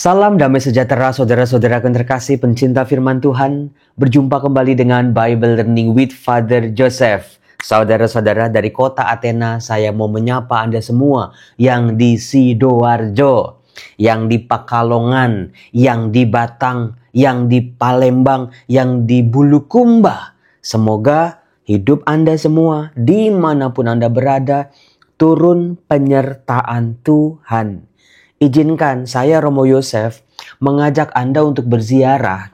Salam damai sejahtera saudara-saudara yang terkasih pencinta firman Tuhan. Berjumpa kembali dengan Bible Learning with Father Joseph. Saudara-saudara dari kota Athena, saya mau menyapa Anda semua yang di Sidoarjo, yang di Pakalongan, yang di Batang, yang di Palembang, yang di Bulukumba. Semoga hidup Anda semua, dimanapun Anda berada, turun penyertaan Tuhan. Izinkan saya Romo Yosef mengajak Anda untuk berziarah.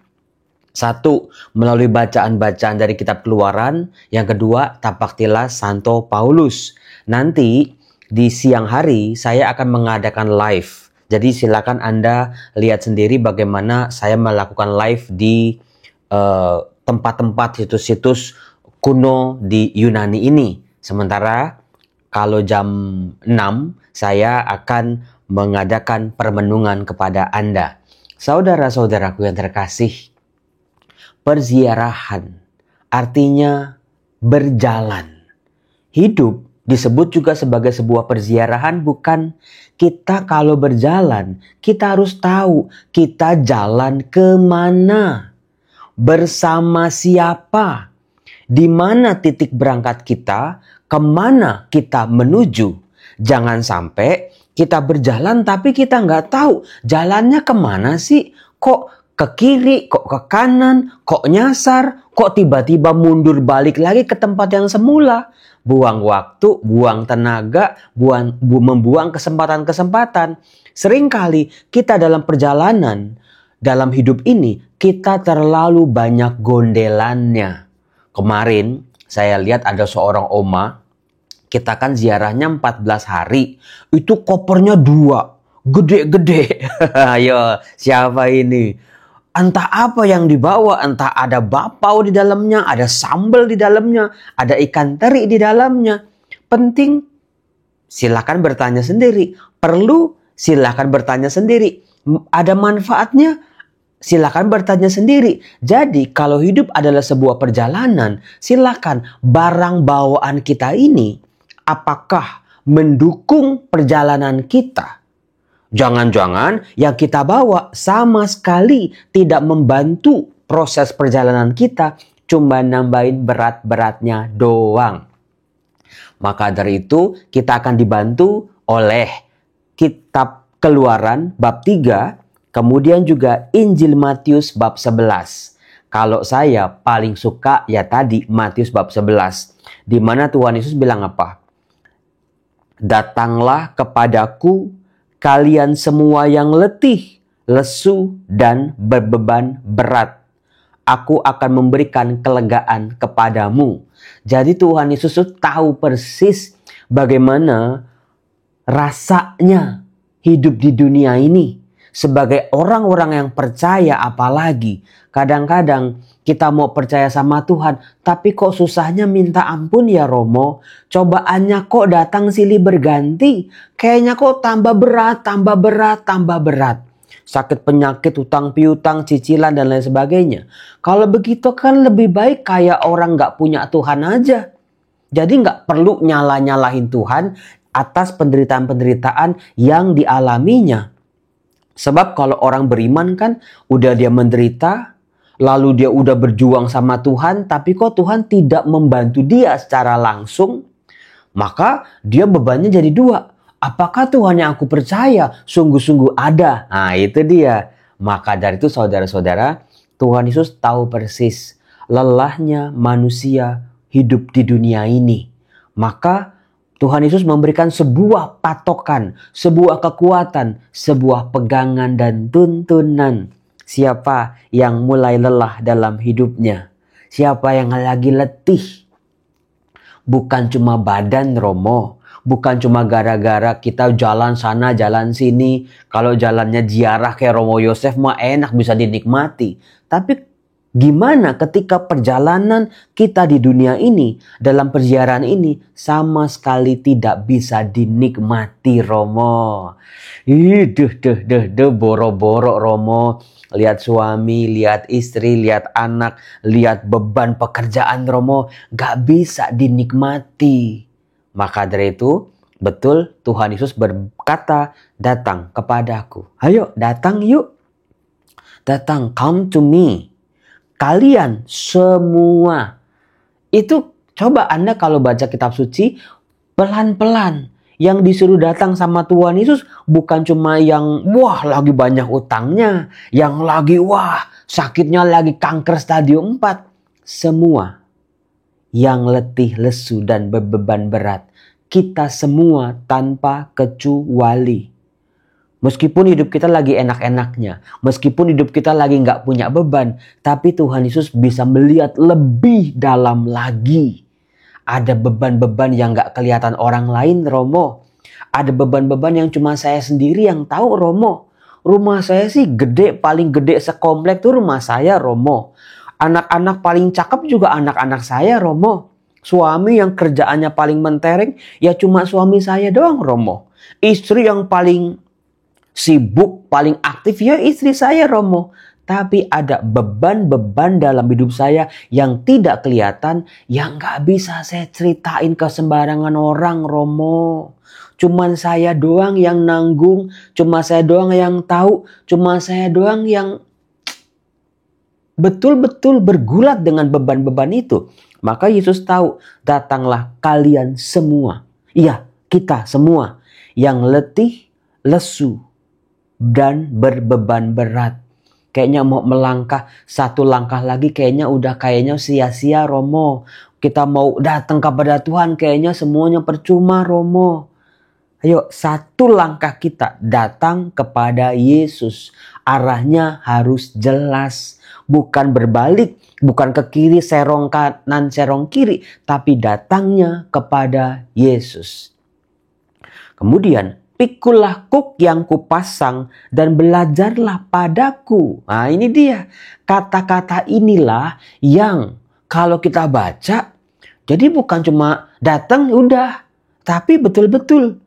Satu, melalui bacaan-bacaan dari kitab Keluaran. Yang kedua, tapak tilas Santo Paulus. Nanti di siang hari saya akan mengadakan live. Jadi silakan Anda lihat sendiri bagaimana saya melakukan live di tempat-tempat situs-situs kuno di Yunani ini. Sementara kalau jam 6 saya akan mengadakan permenungan kepada Anda. Saudara-saudaraku yang terkasih, perziarahan artinya berjalan. Hidup disebut juga sebagai sebuah perziarahan, bukan? Kita kalau berjalan, kita harus tahu kita jalan kemana, bersama siapa, di mana titik berangkat kita, kemana kita menuju. Jangan sampai kita berjalan tapi kita nggak tahu jalannya kemana sih. Kok ke kiri, kok ke kanan, kok nyasar, kok tiba-tiba mundur balik lagi ke tempat yang semula. Buang waktu, buang tenaga, membuang kesempatan-kesempatan. Seringkali kita dalam perjalanan, dalam hidup ini, kita terlalu banyak gondelannya. Kemarin saya lihat ada seorang oma. Kita kan ziarahnya 14 hari. Itu kopernya 2. Gede-gede. Ayo, siapa ini? Entah apa yang dibawa. Entah ada bapau di dalamnya. Ada sambal di dalamnya. Ada ikan teri di dalamnya. Penting, silakan bertanya sendiri. Perlu, silakan bertanya sendiri. Ada manfaatnya? Silakan bertanya sendiri. Jadi, kalau hidup adalah sebuah perjalanan, silakan barang bawaan kita ini apakah mendukung perjalanan kita? Jangan-jangan yang kita bawa sama sekali tidak membantu proses perjalanan kita, cuma nambahin berat-beratnya doang. Maka dari itu kita akan dibantu oleh kitab Keluaran bab 3, kemudian juga Injil Matius bab 11. Kalau saya paling suka ya tadi Matius bab 11, di mana Tuhan Yesus bilang apa? Datanglah kepadaku kalian semua yang letih, lesu, dan berbeban berat. Aku akan memberikan kelegaan kepadamu. Jadi Tuhan Yesus tahu persis bagaimana rasanya hidup di dunia ini. Sebagai orang-orang yang percaya, apalagi kadang-kadang kita mau percaya sama Tuhan, tapi kok susahnya minta ampun ya Romo. Cobaannya kok datang silih berganti. Kayaknya kok tambah berat, tambah berat, tambah berat. Sakit penyakit, utang piutang, cicilan, dan lain sebagainya. Kalau begitu kan lebih baik kayak orang gak punya Tuhan aja. Jadi gak perlu nyala-nyalahin Tuhan atas penderitaan-penderitaan yang dialaminya. Sebab kalau orang beriman kan udah dia menderita, lalu dia udah berjuang sama Tuhan, tapi kok Tuhan tidak membantu dia secara langsung, maka dia bebannya jadi 2. Apakah Tuhan yang aku percaya sungguh-sungguh ada? Nah itu dia. Maka dari itu saudara-saudara, Tuhan Yesus tahu persis lelahnya manusia hidup di dunia ini. Maka Tuhan Yesus memberikan sebuah patokan, sebuah kekuatan, sebuah pegangan dan tuntunan. Siapa yang mulai lelah dalam hidupnya? Siapa yang lagi letih? Bukan cuma badan Romo. Bukan cuma gara-gara kita jalan sana, jalan sini. Kalau jalannya ziarah kayak Romo Yosef mah enak bisa dinikmati. Tapi gimana ketika perjalanan kita di dunia ini, dalam perziarahan ini, sama sekali tidak bisa dinikmati Romo. Boro-boro Romo. Lihat suami, lihat istri, lihat anak, lihat beban pekerjaan Romo. Gak bisa dinikmati. Maka dari itu, Betul, Tuhan Yesus berkata, datang kepadaku. Ayo datang yuk. Datang, come to me. Kalian semua. Itu coba Anda kalau baca kitab suci, pelan-pelan. Yang disuruh datang sama Tuhan Yesus bukan cuma yang wah lagi banyak utangnya. Yang lagi wah sakitnya lagi kanker stadium 4. Semua yang letih, lesu dan berbeban berat. Kita semua tanpa kecuali. Meskipun hidup kita lagi enak-enaknya, meskipun hidup kita lagi nggak punya beban, tapi Tuhan Yesus bisa melihat lebih dalam lagi. Ada beban-beban yang nggak kelihatan orang lain, Romo. Ada beban-beban yang cuma saya sendiri yang tahu, Romo. Rumah saya sih gede, paling gede sekomplek tuh rumah saya, Romo. Anak-anak paling cakep juga anak-anak saya, Romo. Suami yang kerjaannya paling mentereng, ya cuma suami saya doang, Romo. Istri yang paling sibuk, paling aktif, ya istri saya, Romo. Tapi ada beban-beban dalam hidup saya yang tidak kelihatan, yang gak bisa saya ceritain ke sembarangan orang, Romo. Cuman saya doang yang nanggung, cuma saya doang yang tahu, cuma saya doang yang betul-betul bergulat dengan beban-beban itu. Maka Yesus tahu, datanglah kalian semua. Iya, kita semua yang letih, lesu, dan berbeban berat. Kayaknya mau melangkah satu langkah lagi kayaknya sia-sia, Romo. Kita mau datang kepada Tuhan kayaknya semuanya percuma, Romo. Ayo satu langkah kita datang kepada Yesus. Arahnya harus jelas. Bukan berbalik, bukan ke kiri serong kanan serong kiri, tapi datangnya kepada Yesus. Kemudian pikulah kuk yang kupasang dan belajarlah padaku. Nah ini dia. Kata-kata inilah yang kalau kita baca, jadi bukan cuma datang udah. Tapi betul-betul.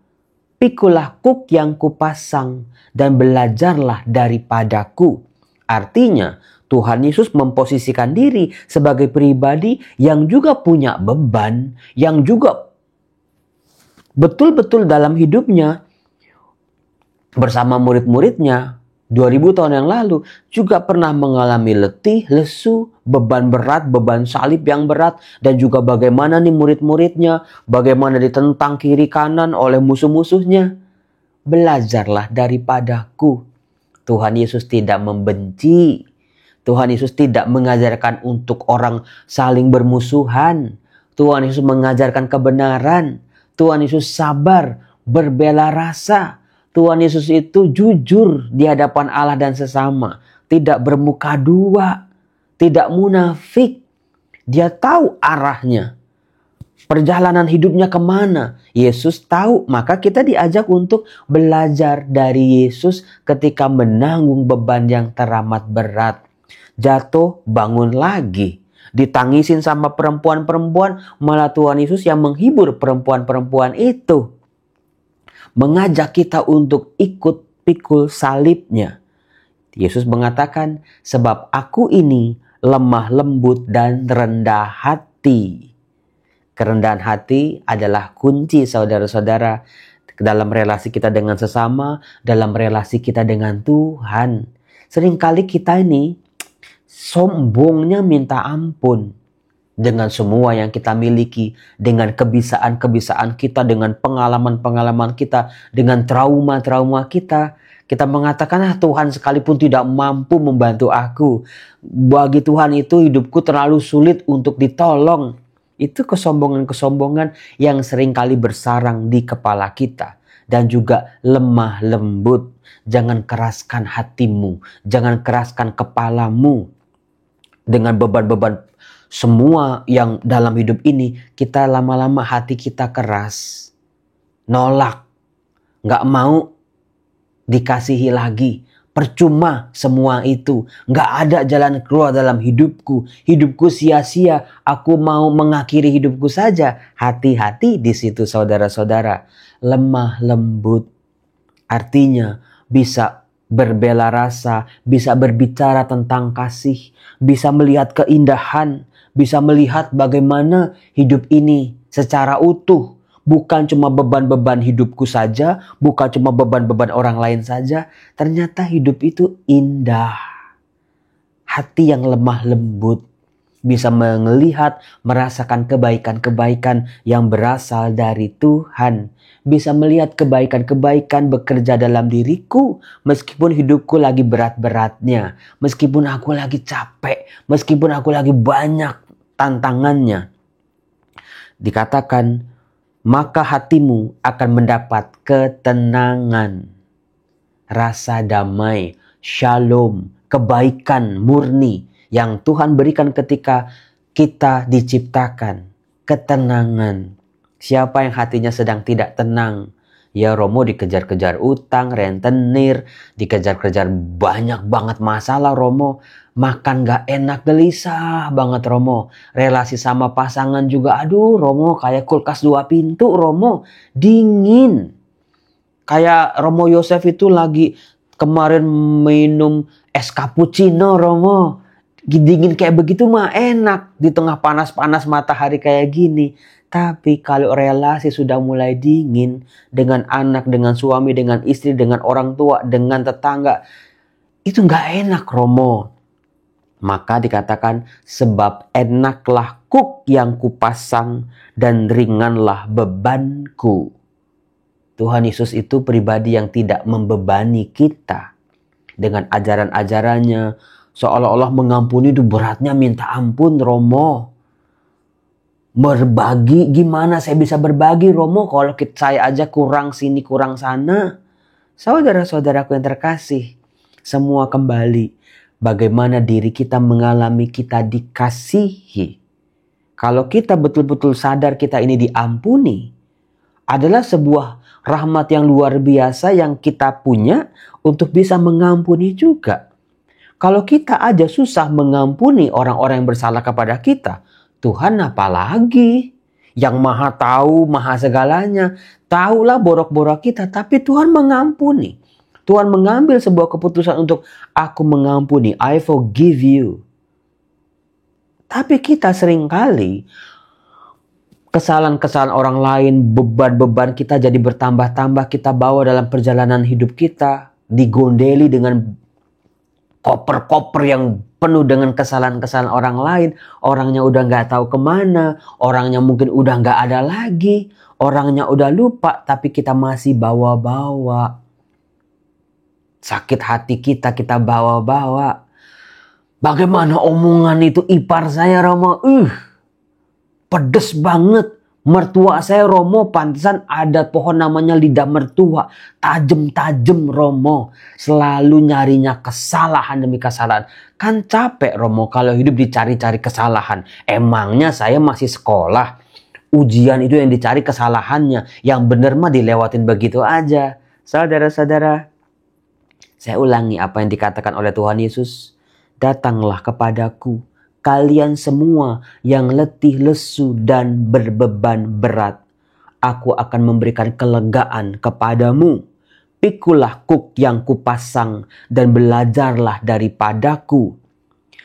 Pikulah kuk yang kupasang dan belajarlah daripadaku. Artinya Tuhan Yesus memposisikan diri sebagai pribadi yang juga punya beban, yang juga betul-betul dalam hidupnya bersama murid-muridnya 2000 tahun yang lalu juga pernah mengalami letih, lesu, beban berat, beban salib yang berat, dan juga bagaimana nih murid-muridnya, bagaimana ditentang kiri kanan oleh musuh-musuhnya. Belajarlah daripadaku. Tuhan Yesus tidak membenci. Tuhan Yesus tidak mengajarkan untuk orang saling bermusuhan. Tuhan Yesus mengajarkan kebenaran. Tuhan Yesus sabar, berbela rasa. Tuhan Yesus itu jujur di hadapan Allah dan sesama. Tidak bermuka dua. Tidak munafik. Dia tahu arahnya. Perjalanan hidupnya kemana? Yesus tahu, maka kita diajak untuk belajar dari Yesus ketika menanggung beban yang teramat berat. Jatuh, bangun lagi. Ditangisin sama perempuan-perempuan, malah Tuhan Yesus yang menghibur perempuan-perempuan itu. Mengajak kita untuk ikut pikul salibnya. Yesus mengatakan, sebab aku ini lemah lembut dan rendah hati. Kerendahan hati adalah kunci saudara-saudara dalam relasi kita dengan sesama, dalam relasi kita dengan Tuhan. Seringkali kita ini sombongnya minta ampun dengan semua yang kita miliki, dengan kebiasaan-kebiasaan kita, dengan pengalaman-pengalaman kita, dengan trauma-trauma kita. Kita mengatakan, Tuhan sekalipun tidak mampu membantu aku. Bagi Tuhan itu hidupku terlalu sulit untuk ditolong. Itu kesombongan-kesombongan yang seringkali bersarang di kepala kita. Dan juga lemah lembut. Jangan keraskan hatimu. Jangan keraskan kepalamu. Dengan beban-beban semua yang dalam hidup ini, kita lama-lama hati kita keras. Nolak. Gak mau dikasihi lagi. Percuma semua itu. Gak ada jalan keluar dalam hidupku. Hidupku sia-sia. Aku mau mengakhiri hidupku saja. Hati-hati di situ saudara-saudara. Lemah lembut. Artinya bisa berbela rasa. Bisa berbicara tentang kasih. Bisa melihat keindahan. Bisa melihat bagaimana hidup ini secara utuh. bukan cuma beban-beban hidupku saja, bukan cuma beban-beban orang lain saja. Ternyata hidup itu indah. Hati yang lemah lembut bisa melihat, merasakan kebaikan-kebaikan yang berasal dari Tuhan. Bisa melihat kebaikan-kebaikan bekerja dalam diriku meskipun hidupku lagi berat-beratnya, meskipun aku lagi capek, meskipun aku lagi banyak tantangannya. Dikatakan, maka hatimu akan mendapat ketenangan, rasa damai, shalom, kebaikan murni yang Tuhan berikan ketika kita diciptakan. Ketenangan. Siapa yang hatinya sedang tidak tenang? Ya Romo dikejar-kejar utang, rentenir, dikejar-kejar banyak banget masalah Romo. Makan gak enak, gelisah banget Romo. Relasi sama pasangan juga, aduh Romo kayak kulkas 2 pintu Romo. Dingin. Kayak Romo Yosef itu lagi kemarin minum es cappuccino Romo. Dingin kayak begitu mah enak di tengah panas-panas matahari kayak gini. Tapi kalau relasi sudah mulai dingin dengan anak, dengan suami, dengan istri, dengan orang tua, dengan tetangga, itu nggak enak Romo. Maka dikatakan, sebab enaklah kuk yang kupasang dan ringanlah bebanku. Tuhan Yesus itu pribadi yang tidak membebani kita dengan ajaran-ajarannya. Seolah-olah mengampuni itu beratnya minta ampun Romo. Berbagi, gimana saya bisa berbagi Romo kalau saya aja kurang sini kurang sana. Saudara-saudaraku yang terkasih, semua kembali bagaimana diri kita mengalami kita dikasihi. Kalau kita betul-betul sadar kita ini diampuni, adalah sebuah rahmat yang luar biasa yang kita punya untuk bisa mengampuni juga. Kalau kita aja susah mengampuni orang-orang yang bersalah kepada kita, Tuhan apalagi yang maha tahu, maha segalanya. Tahulah borok-borok kita, tapi Tuhan mengampuni. Tuhan mengambil sebuah keputusan untuk aku mengampuni, I forgive you. Tapi kita seringkali kesalahan-kesalahan orang lain, beban-beban kita jadi bertambah-tambah, kita bawa dalam perjalanan hidup kita, digondeli dengan koper-koper yang penuh dengan kesalahan-kesalahan orang lain. Orangnya udah gak tahu kemana, orangnya mungkin udah gak ada lagi, orangnya udah lupa, tapi kita masih bawa-bawa. Sakit hati kita bawa-bawa. Bagaimana omongan itu ipar saya Romo, pedes banget. Mertua saya Romo, pantesan ada pohon namanya lidah mertua. Tajem-tajem Romo. Selalu nyarinya kesalahan demi kesalahan. Kan capek Romo kalau hidup dicari-cari kesalahan. Emangnya saya masih sekolah. Ujian itu yang dicari kesalahannya. Yang bener mah dilewatin begitu aja. Saudara-saudara, saya ulangi apa yang dikatakan oleh Tuhan Yesus. Datanglah kepadaku, kalian semua yang letih, lesu, dan berbeban berat. Aku akan memberikan kelegaan kepadamu. Pikulah kuk yang kupasang dan belajarlah daripadaku.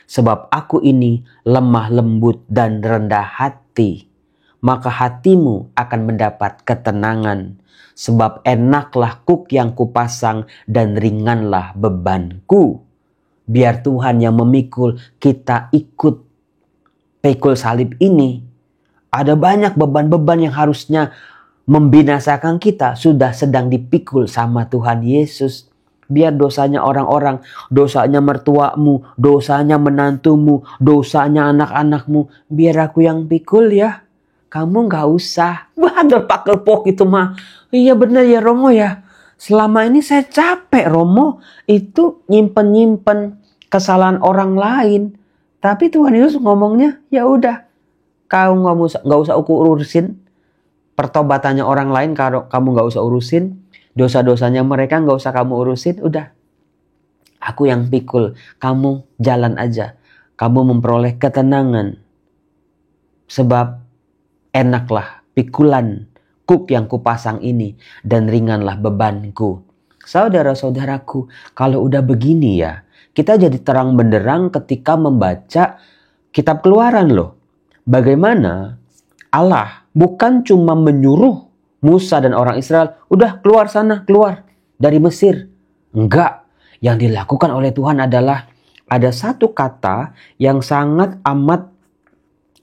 Sebab aku ini lemah lembut dan rendah hati. Maka hatimu akan mendapat ketenangan. Sebab enaklah kuk yang kupasang dan ringanlah bebanku. Biar Tuhan yang memikul, kita ikut pikul salib ini. Ada banyak beban-beban yang harusnya membinasakan kita, sudah sedang dipikul sama Tuhan Yesus. Biar dosanya orang-orang, dosanya mertuamu, dosanya menantumu, dosanya anak-anakmu, biar aku yang pikul ya. Kamu gak usah. Wah, pakel-pok itu mah. Iya benar ya Romo ya. Selama ini saya capek Romo, itu nyimpen-nyimpen kesalahan orang lain. Tapi Tuhan Yesus ngomongnya, ya udah, kamu nggak usah aku urusin pertobatannya orang lain, kalau kamu nggak usah urusin dosa-dosanya mereka, nggak usah kamu urusin, udah. Aku yang pikul, kamu jalan aja, kamu memperoleh ketenangan. Sebab enaklah pikulan kuk yang kupasang ini dan ringanlah bebanku. Saudara-saudaraku, kalau udah begini ya, kita jadi terang benderang ketika membaca kitab Keluaran loh. Bagaimana Allah bukan cuma menyuruh Musa dan orang Israel, udah keluar sana, keluar dari Mesir. Enggak. Yang dilakukan oleh Tuhan adalah ada satu kata yang sangat amat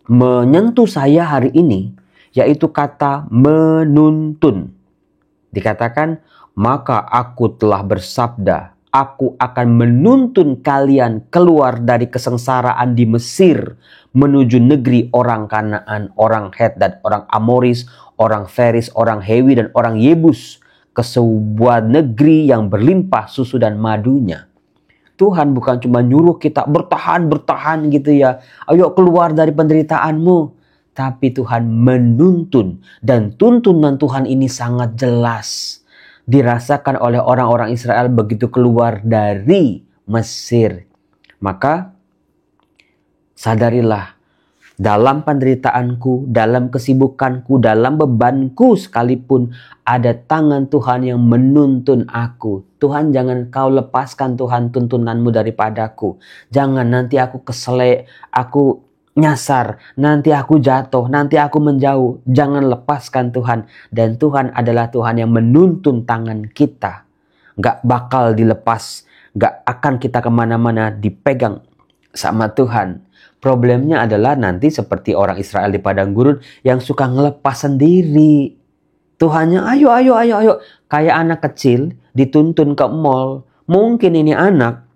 menyentuh saya hari ini, yaitu kata menuntun. Dikatakan, maka aku telah bersabda, aku akan menuntun kalian keluar dari kesengsaraan di Mesir menuju negeri orang Kanaan, orang Het dan orang Amoris, orang Feris, orang Hewi dan orang Yebus, ke sebuah negeri yang berlimpah susu dan madunya. Tuhan bukan cuma nyuruh kita bertahan gitu ya. Ayo keluar dari penderitaanmu. Tapi Tuhan menuntun. Dan tuntunan Tuhan ini sangat jelas. Dirasakan oleh orang-orang Israel begitu keluar dari Mesir. Maka sadarilah, dalam penderitaanku, dalam kesibukanku, dalam bebanku sekalipun, ada tangan Tuhan yang menuntun aku. Tuhan, jangan kau lepaskan Tuhan tuntunanmu daripadaku. Jangan nanti aku keselek, aku nyasar, nanti aku jatuh, nanti aku menjauh. Jangan lepaskan Tuhan. Dan Tuhan adalah Tuhan yang menuntun tangan kita. Gak bakal dilepas, gak akan kita kemana-mana dipegang sama Tuhan. Problemnya adalah nanti seperti orang Israel di padang gurun yang suka ngelepas sendiri. Tuhannya ayo. Kayak anak kecil dituntun ke mall. Mungkin ini anak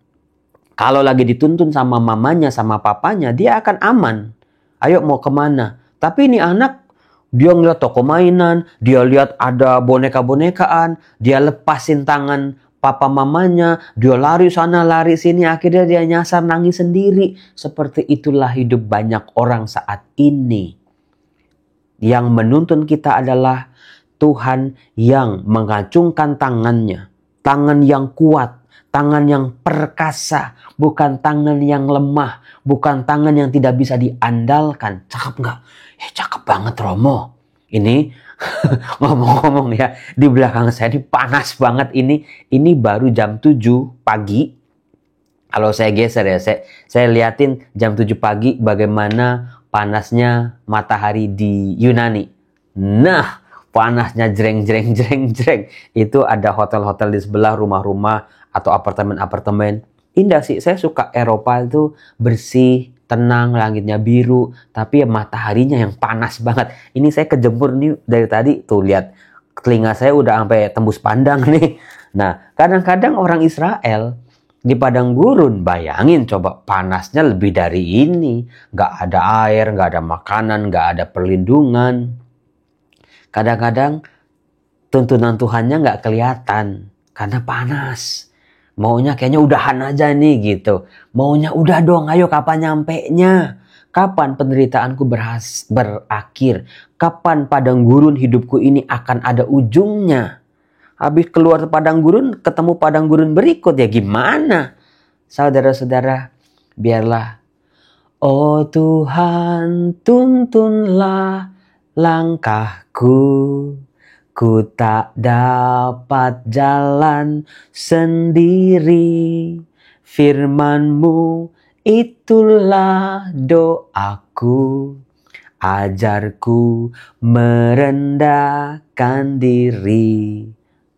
kalau lagi dituntun sama mamanya sama papanya dia akan aman. Ayo mau kemana? Tapi ini anak dia ngeliat toko mainan, dia lihat ada boneka-bonekaan, dia lepasin tangan papa mamanya, dia lari sana lari sini, akhirnya dia nyasar nangis sendiri. Seperti itulah hidup banyak orang saat ini. Yang menuntun kita adalah Tuhan yang mengacungkan tangannya. Tangan yang kuat, tangan yang perkasa, bukan tangan yang lemah, bukan tangan yang tidak bisa diandalkan. Cakep nggak? Cakep banget Romo. Ini ngomong-ngomong ya, di belakang saya ini panas banget ini. Ini baru jam 7 pagi. Kalau saya geser ya, saya liatin jam 7 pagi bagaimana panasnya matahari di Yunani. Nah, panasnya jreng. Itu ada hotel-hotel di sebelah, rumah-rumah atau apartemen-apartemen. Indah sih, saya suka Eropa itu bersih, tenang, langitnya biru, tapi ya mataharinya yang panas banget. Ini saya kejemur nih dari tadi, tuh lihat telinga saya udah sampai tembus pandang nih. Nah, kadang-kadang orang Israel di padang gurun, bayangin coba panasnya lebih dari ini. Nggak ada air, nggak ada makanan, nggak ada perlindungan. Kadang-kadang tuntunan Tuhannya nggak kelihatan karena panas. Maunya kayaknya udahan aja nih gitu. Maunya udah dong, ayo kapan nyampenya? Kapan penderitaanku berakhir? Kapan padang gurun hidupku ini akan ada ujungnya? Habis keluar padang gurun, ketemu padang gurun berikut ya gimana? Saudara-saudara, biarlah. Oh Tuhan, tuntunlah langkahku. Ku tak dapat jalan sendiri. Firman-Mu itulah doaku. Ajarku merendahkan diri.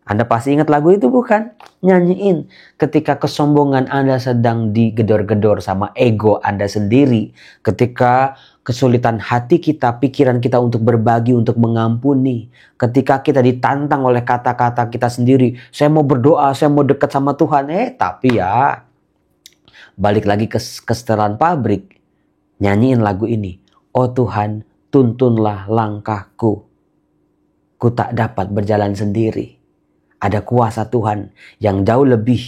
Anda pasti ingat lagu itu bukan? Nyanyiin ketika kesombongan Anda sedang digedor-gedor sama ego Anda sendiri. Ketika kesulitan hati kita, pikiran kita untuk berbagi, untuk mengampuni. Ketika kita ditantang oleh kata-kata kita sendiri. Saya mau berdoa, saya mau dekat sama Tuhan. Tapi ya, balik lagi ke setelan pabrik. Nyanyiin lagu ini. Oh Tuhan, tuntunlah langkahku. Ku tak dapat berjalan sendiri. Ada kuasa Tuhan yang jauh lebih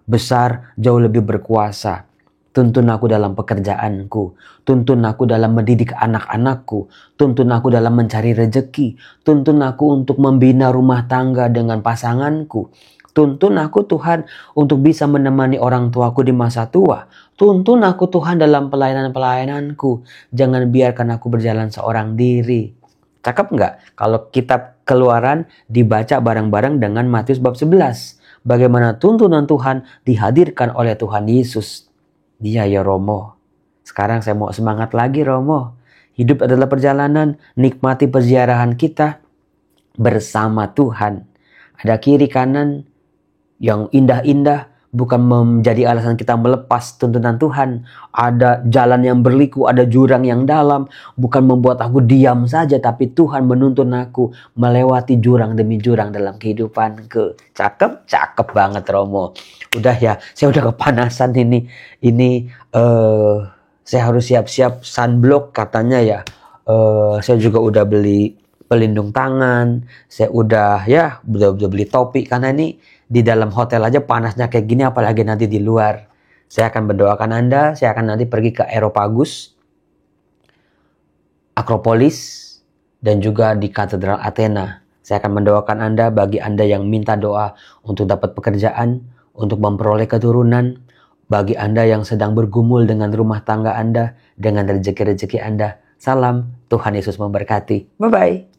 besar, jauh lebih berkuasa. Tuntun aku dalam pekerjaanku. Tuntun aku dalam mendidik anak-anakku. Tuntun aku dalam mencari rejeki. Tuntun aku untuk membina rumah tangga dengan pasanganku. Tuntun aku Tuhan untuk bisa menemani orang tuaku di masa tua. Tuntun aku Tuhan dalam pelayanan-pelayananku. Jangan biarkan aku berjalan seorang diri. Cakep nggak? Kalau kitab Keluaran dibaca bareng-bareng dengan Matius bab 11. Bagaimana tuntunan Tuhan dihadirkan oleh Tuhan Yesus. Iya ya Romo. Sekarang saya mau semangat lagi Romo. Hidup adalah perjalanan. Nikmati perziarahan kita. bersama Tuhan. Ada kiri kanan yang indah-indah, bukan menjadi alasan kita melepas tuntunan Tuhan. Ada jalan yang berliku, ada jurang yang dalam, bukan membuat aku diam saja, tapi Tuhan menuntun aku melewati jurang demi jurang dalam kehidupanku. Cakep, cakep banget Romo. Udah ya, saya udah kepanasan ini. Saya harus siap-siap sunblock katanya ya. Saya juga udah beli pelindung tangan. Saya udah beli topi karena ini di dalam hotel aja panasnya kayak gini, apalagi nanti di luar. Saya akan mendoakan Anda, saya akan nanti pergi ke Areopagus, Akropolis, dan juga di Katedral Athena. Saya akan mendoakan Anda bagi Anda yang minta doa untuk dapat pekerjaan, untuk memperoleh keturunan, bagi Anda yang sedang bergumul dengan rumah tangga Anda, dengan rezeki-rezeki Anda. Salam, Tuhan Yesus memberkati. Bye-bye.